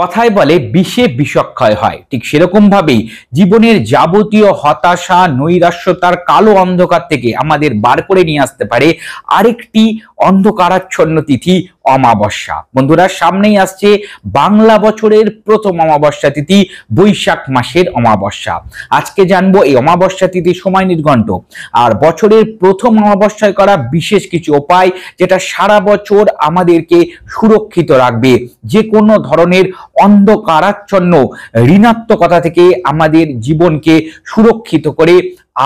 কথায় বলে বিষে বিষক্ষয় হয়, ঠিক সেরকম ভাবেই জীবনের যাবতীয় হতাশা নৈরাশ্যতার কালো অন্ধকার থেকে আমাদের বার করে নিয়ে আসতে পারে আরেকটি অন্ধকারাচ্ছন্ন তিথি অমাবস্যা। বন্ধুরা, সামনেই আসছে বাংলা বছরের প্রথম অমাবস্যা তিথি, বৈশাখ মাসের অমাবস্যা। আজকে জানবো এই অমাবস্যা তিথির সময় নির্ঘণ্ট আর বছরের প্রথম অমাবস্যায় করা বিশেষ কিছু উপায়, যেটা সারা বছর আমাদেরকে সুরক্ষিত রাখবে যে কোনো ধরনের অন্ধকারাচ্ছন্ন ঋণাত্মকতা থেকে আমাদের জীবনকে সুরক্ষিত করে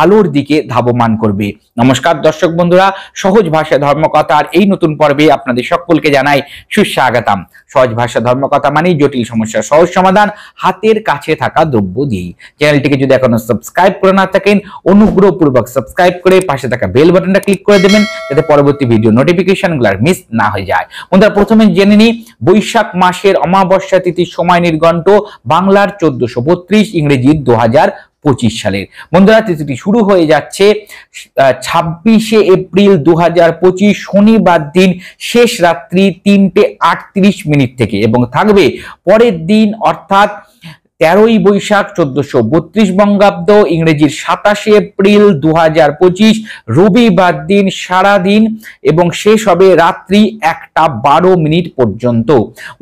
আলোর দিকে ধাবমান করবে। নমস্কার দর্শক বন্ধুরা, সহজ ভাষা ধর্মকথার এই নতুন পর্বে আপনাদের সকলকে জানাই সুস্বাগতম। সহজ ভাষা ধর্মকথা মানেই জটিল সমস্যার সহজ সমাধান হাতের কাছে থাকা দ্রব্য দিয়েই। চ্যানেলটিকে যদি এখনো সাবস্ক্রাইব করে না থাকেন, অনুগ্রহপূর্বক সাবস্ক্রাইব করে পাশে থাকা বেল বাটনটা ক্লিক করে দেবেন, যাতে পরবর্তী ভিডিও নোটিফিকেশনগুলো মিস না হয়ে যায়। বন্ধুরা, প্রথমে জেনে নিই বৈশাখ মাসের অমাবস্যা তিথির সময় নির্ঘণ্ট বাংলার 1432, ইংরেজির 2025 সালের। বন্ধুরা, তিথিটি শুরু হয়ে যাচ্ছে 26শে এপ্রিল 2025 শনিবার দিন শেষ রাত্রি 3:38 থেকে এবং থাকবে পরের দিন অর্থাৎ 13ই বৈশাখ 1432 বঙ্গাব্দ, ইংরেজির 27শে এপ্রিল 2025 রবিবার দিন সারাদিন এবং শেষ হবে রাত্রি 1:12 পর্যন্ত।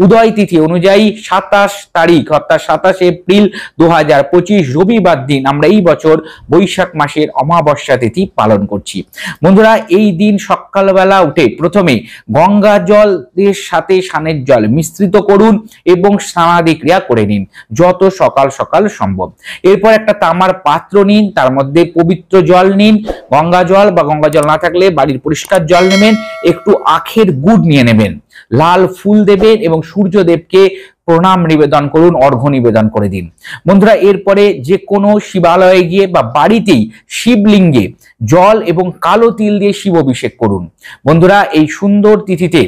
উদয় তিথি অনুযায়ী 27 তারিখ অর্থাৎ 27শে এপ্রিল 2025 রবিবার দিন আমরা এই বছর বৈশাখ মাসের অমাবস্যা তিথি পালন করছি। বন্ধুরা, এই দিন সকালবেলা উঠে প্রথমে গঙ্গা জলের সাথে স্নানের জল মিশ্রিত করুন এবং স্নানাদি ক্রিয়া করে নিন যত সকাল সকাল সম্ভব। এরপর একটা তামার পাত্র নিন, তার মধ্যে পবিত্র জল নিন, গঙ্গা জল বা গঙ্গা জল না থাকলে বাড়ির পরিষ্কার জল নেবেন, একটু আখের গুড় নিয়ে নেবেন, লাল ফুল দেবেন এবং সূর্যদেবকে প্রণাম নিবেদন করুন, অর্ঘ্য নিবেদন করে দিন। বন্ধুরা, এরপরে যে কোনো শিবালয়ে গিয়ে বা বাড়িতেই শিবলিঙ্গে জল এবং কালো তিল দিয়ে শিব অভিষেক করুন। বন্ধুরা, এই সুন্দর তিথিতে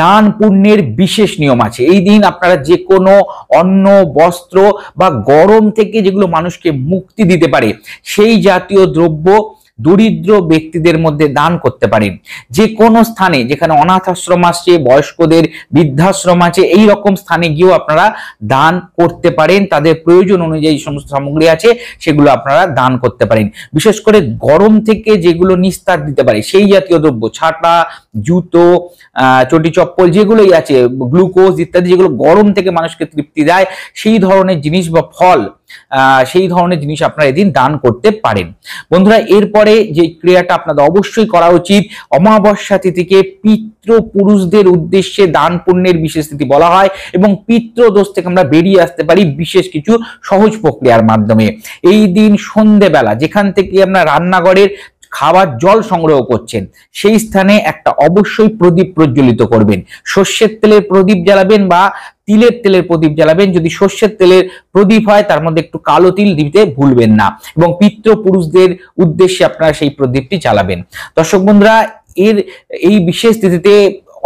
দান পুণ্যের বিশেষ নিয়ম আছে। এই দিন আপনারা যে কোনো অন্ন, বস্ত্র বা গরম থেকে যেগুলো মানুষকে মুক্তি দিতে পারে সেই জাতীয় দ্রব্য দরিদ্র ব্যক্তিদের মধ্যে দান করতে পারেন। যে কোনো স্থানে যেখানে অনাথ আশ্রম আছে, বয়স্কদের বৃদ্ধাশ্রম আছে, এই রকম স্থানে গিয়েও আপনারা দান করতে পারেন। তাদের প্রয়োজন অনুযায়ী সমস্ত সামগ্রী আছে সেগুলো আপনারা দান করতে পারেন। বিশেষ করে গরম থেকে যেগুলো নিস্তার দিতে পারে সেই জাতীয় দ্রব্য, ছাতা, জুতো, চটি চপ্পল যেগুলোই আছে, গ্লুকোজ ইত্যাদি, যেগুলো গরম থেকে মানুষকে তৃপ্তি দেয় সেই ধরনের জিনিস বা ফল, সেই ধরনের জিনিস আপনারা এদিন দান করতে পারেন। বন্ধুরা, এরপরে যে ক্রিয়াটা আপনাদের অবশ্যই করা উচিত, অমাবস্যা তিথিকে পিতৃপুরুষদের উদ্দেশ্যে দান পুণ্যের বিশেষ তিথি বলা হয় এবং পিতৃদোষ থেকে আমরা বেরিয়ে আসতে পারি বিশেষ কিছু সহজ প্রক্রিয়ার মাধ্যমে। এই দিন সন্ধ্যেবেলা যেখান থেকে আমরা রান্নাঘরের খাবার জল সংগ্রহ করছেন সেই স্থানে একটা অবশ্যই প্রদীপ প্রজ্বলিত করবেন। সর্ষের তেলের প্রদীপ জ্বালাবেন বা তিলের তেলের প্রদীপ জ্বালাবেন। যদি সর্ষের তেলের প্রদীপ হয় তার মধ্যে একটু কালো তিল দিতে ভুলবেন না এবং পিতৃপুরুষদের উদ্দেশ্যে আপনারা সেই প্রদীপটি জ্বালাবেন। দর্শক বন্ধুরা, এই বিশেষ তিথিতে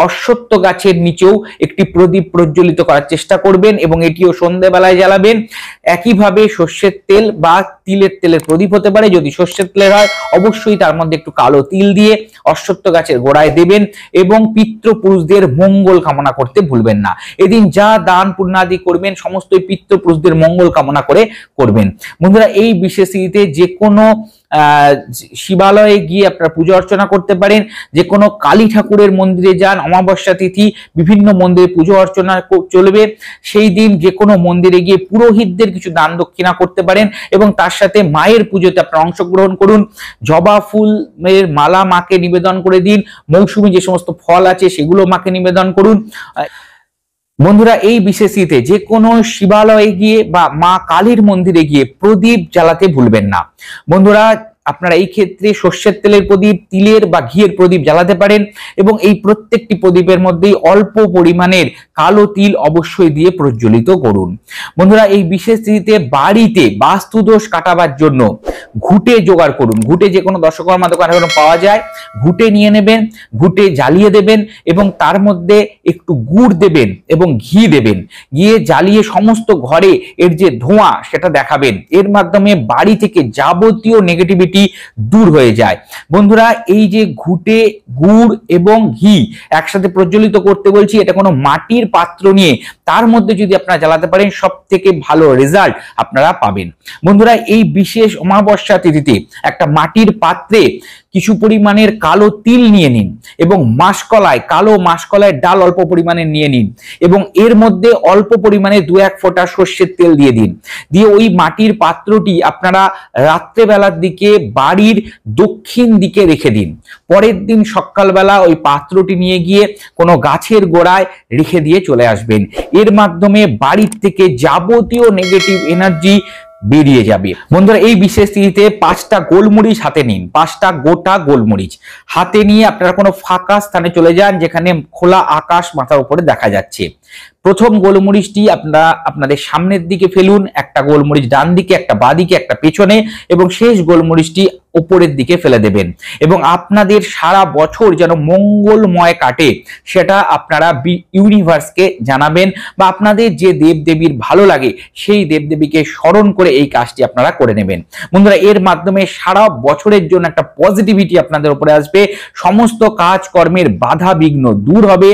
অশ্বত্থ গাছের নিচেও একটি প্রদীপ প্রজ্বলিত করার চেষ্টা করবেন এবং এটিও সন্ধ্যেবেলায় জ্বালাবেন। একইভাবে সর্ষের তেল বা তিলের তেলের প্রদীপ হতে পারে। যদি সর্ষের তেলের হয় অবশ্যই তার মধ্যে একটু কালো তিল দিয়ে অশ্বত্থ গাছের গোড়ায় দেবেন এবং পিতৃপুরুষদের মঙ্গল কামনা করতে ভুলবেন না। এদিন যা দান পুণ্যাদি করবেন সমস্তই পিতৃপুরুষদের মঙ্গল কামনা করে করবেন। বন্ধুরা, এই বিশেষ তিথিতে যে কোনো শিবালয়ে গিয়ে আপনারা পূজা অর্চনা করতে পারেন। যে কোনো কালী ঠাকুরের মন্দিরে যান, অমাবস্যা তিথি বিভিন্ন মন্দিরে পুজো অর্চনা চলবে। সেই দিন যে কোনো মন্দিরে গিয়ে পুরোহিতদের কিছু দান দক্ষিণা করতে পারেন এবং তার সাথে মায়ের পুজোতে আপনারা অংশগ্রহণ করুন। জবা ফুলের মালা মাকে নিবেদন করে দিন। মৌসুমী যে সমস্ত ফল আছে সেগুলো মাকে নিবেদন করুন। বন্ধুরা, এই বিশেষ তিথিতে যে কোনো শিবালয়ে গিয়ে বা মা কালীর মন্দিরে গিয়ে প্রদীপ জ্বালাতে ভুলবেন না। বন্ধুরা, আপনারা এই ক্ষেত্রে সর্ষের তেলের প্রদীপ, তিলের বা ঘিয়ের প্রদীপ জ্বালাতে পারেন এবং এই প্রত্যেকটি প্রদীপের মধ্যেই অল্প পরিমাণের কালো তিল অবশ্যই দিয়ে প্রজ্বলিত করুন। বন্ধুরা, এই বিশেষ তিথিতে বাড়িতে বাস্তুদোষ কাটাবার জন্য ঘুঁটে জোগাড় করুন। ঘুঁটে যে কোনো দশকর্মা দোকানে পাওয়া যায়। ঘুঁটে নিয়ে নেবেন, ঘুঁটে জ্বালিয়ে দেবেন এবং তার মধ্যে একটু গুড় দেবেন এবং ঘি দেবেন। গিয়ে জ্বালিয়ে সমস্ত ঘরে এর যে ধোঁয়া সেটা দেখাবেন। এর মাধ্যমে বাড়ি থেকে যাবতীয় নেগেটিভিটি নেগেটিভিটি দূর হয়ে যায়। বন্ধুরা, এই যে ঘুঁটে গুড় এবং ঘি একসাথে প্রজ্বলিত করতে বলছি, এটা কোনো মাটির পাত্র নিয়ে তার মধ্যে যদি আপনারা জ্বালাতে পারেন সব থেকে ভালো রেজাল্ট আপনারা পাবেন। বন্ধুরা, এই বিশেষ অমাবস্যা তিথিতে একটা মাটির পাত্রে কিছু পরিমাণের কালো তিল নিয়ে নিন এবং কালো মাসকলায় ডাল অল্প পরিমাণে নিয়ে নিন এবং এর মধ্যে অল্প পরিমাণে 2-1 ফোঁটা সর্ষের তেল দিয়ে দিন। দিয়ে ওই মাটির পাত্রটি আপনারা রাত্রেবেলার দিকে বাড়ির দক্ষিণ দিকে রেখে দিন। পরের দিন সকালবেলা ওই পাত্রটি নিয়ে গিয়ে কোনো গাছের গোড়ায় রেখে দিয়ে চলে আসবেন। এর মাধ্যমে বাড়ির থেকে যাবতীয় নেগেটিভ এনার্জি বেরিয়ে যাবে। বন্ধুরা, এই বিশেষ তিথিতে 5টা গোলমরিচ হাতে নিন, 5টা গোটা গোলমরিচ হাতে নিয়ে আপনারা কোনো ফাঁকা স্থানে চলে যান যেখানে খোলা আকাশ মাথার উপরে দেখা যাচ্ছে। প্রথম গোলমরিচটি আপনারা আপনাদের সামনের দিকে ফেলুন, একটা গোলমরিচ ডান দিকে, একটা বাঁ দিকে, একটা পেছনে এবং শেষ গোলমরিচটি উপরের দিকে ফেলে দেবেন এবং আপনাদের সারা বছর যেন মঙ্গলময় কাটে সেটা আপনারা ইউনিভার্সকে জানাবেন বা আপনাদের যে দেবদেবীর ভালো লাগে সেই দেবদেবীকে স্মরণ করে এই কাজটি আপনারা করে নেবেন। বন্ধুরা, এর মাধ্যমে সারা বছরের জন্য একটা পজিটিভিটি আপনাদের উপরে আসবে, সমস্ত কাজকর্মের বাধা বিঘ্ন দূর হবে,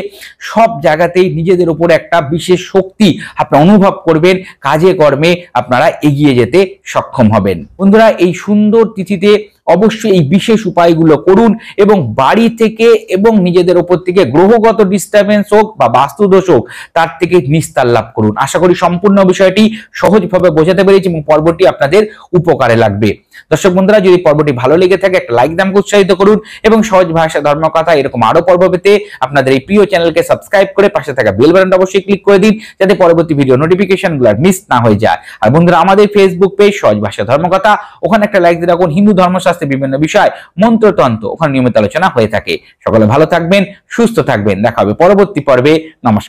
সব জায়গাতেই নিজেদের উপরে একটা বিশেষ শক্তি আপনারা অনুভব করবেন, কাজে কর্মে আপনারা এগিয়ে যেতে সক্ষম হবেন। বন্ধুরা, এই সুন্দর তিথিতে অবশ্যই এই বিশেষ উপায়গুলো করুন এবং বাড়ি থেকে এবং নিজেদের উপর থেকে গ্রহগত ডিস্টারবেন্স হোক বা বাস্তুদোষ হোক তার থেকে নিস্তার লাভ করুন। আশা করি সম্পূর্ণ বিষয়টি সহজভাবে বোঝাতে পেরেছি এবং পর্বটি আপনাদের উপকারে লাগবে। দর্শক বন্ধুরা, যদি পর্বটি ভালো লেগে থাকে একটা লাইক দিয়ে আমাকে উৎসাহিত করুন এবং সহজ ভাষা ধর্মকথা এরকম আরো পর্ব পেতে আপনাদের এই প্রিয় চ্যানেলকে সাবস্ক্রাইব করে পাশে থাকা বেল বাটনটা অবশ্যই ক্লিক করে দিন যাতে পরবর্তী ভিডিও নোটিফিকেশনগুলো মিস না হয়ে যায়। আর বন্ধুরা, আমাদের ফেসবুক পেজ সহজ ভাষা ধর্মকথা, ওখানে একটা লাইক দিয়ে রাখুন। হিন্দু ধর্মশাস্ত্রে বিভিন্ন বিষয় মন্ত্রতন্ত্র ওখানে নিয়মিত আলোচনা হয়ে থাকে। সকলে ভালো থাকবেন, সুস্থ থাকবেন, দেখা হবে পরবর্তী পর্বে। নমস্কার।